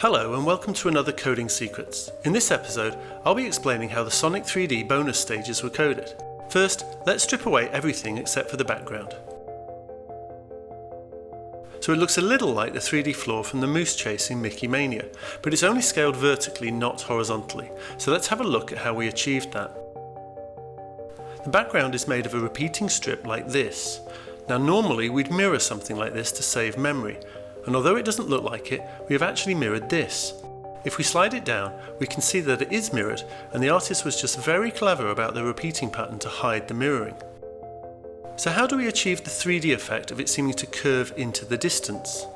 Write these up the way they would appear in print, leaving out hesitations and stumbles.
Hello and welcome to another Coding Secrets. In this episode, I'll be explaining how the Sonic 3D bonus stages were coded. First, let's strip away everything except for the background. So it looks a little like the 3D floor from the moose chase in Mickey Mania, but it's only scaled vertically, not horizontally. So let's have a look at how we achieved that. The background is made of a repeating strip like this. Now normally we'd mirror something like this to save memory, and although it doesn't look like it, we have actually mirrored this. If we slide it down, we can see that it is mirrored, and the artist was just very clever about the repeating pattern to hide the mirroring. So how do we achieve the 3D effect of it seeming to curve into the distance?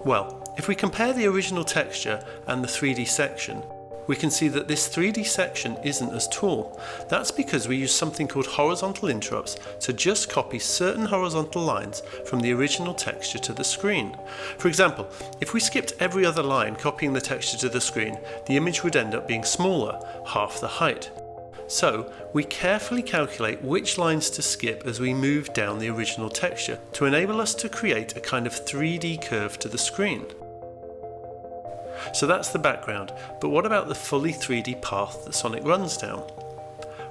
Well, if we compare the original texture and the 3D section, we can see that this 3D section isn't as tall. That's because we use something called horizontal interrupts to just copy certain horizontal lines from the original texture to the screen. For example, if we skipped every other line copying the texture to the screen, the image would end up being smaller, half the height. So, we carefully calculate which lines to skip as we move down the original texture to enable us to create a kind of 3D curve to the screen. So that's the background, but what about the fully 3D path that Sonic runs down?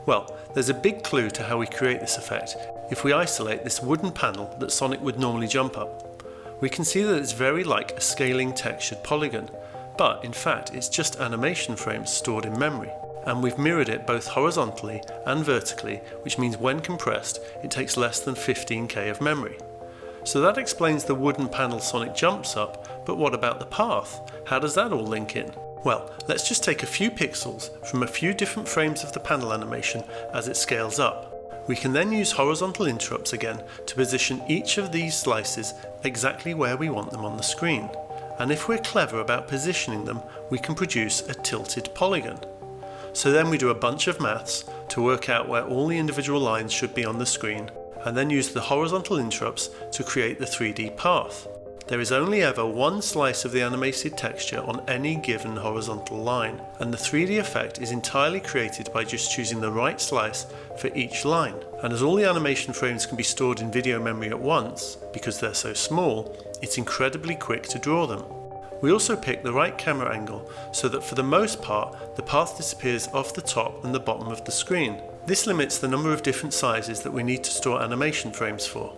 Well, there's a big clue to how we create this effect if we isolate this wooden panel that Sonic would normally jump up. We can see that it's very like a scaling textured polygon, but in fact it's just animation frames stored in memory. And we've mirrored it both horizontally and vertically, which means when compressed, it takes less than 15K of memory. So that explains the wooden panel Sonic jumps up, but what about the path? How does that all link in? Well, let's just take a few pixels from a few different frames of the panel animation as it scales up. We can then use horizontal interrupts again to position each of these slices exactly where we want them on the screen. And if we're clever about positioning them, we can produce a tilted polygon. So then we do a bunch of maths to work out where all the individual lines should be on the screen, and then use the horizontal interrupts to create the 3D path. There is only ever one slice of the animated texture on any given horizontal line, and the 3D effect is entirely created by just choosing the right slice for each line. And as all the animation frames can be stored in video memory at once, because they're so small, it's incredibly quick to draw them. We also pick the right camera angle so that for the most part, the path disappears off the top and the bottom of the screen. This limits the number of different sizes that we need to store animation frames for.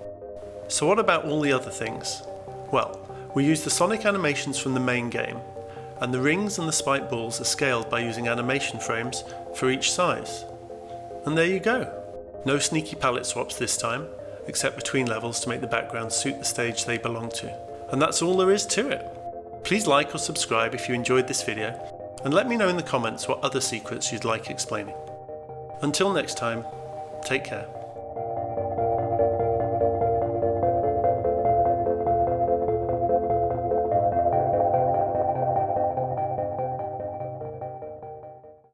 So what about all the other things? Well, we use the Sonic animations from the main game, and the rings and the spike balls are scaled by using animation frames for each size. And there you go. No sneaky palette swaps this time, except between levels to make the background suit the stage they belong to. And that's all there is to it. Please like or subscribe if you enjoyed this video, and let me know in the comments what other secrets you'd like explaining. Until next time, take care.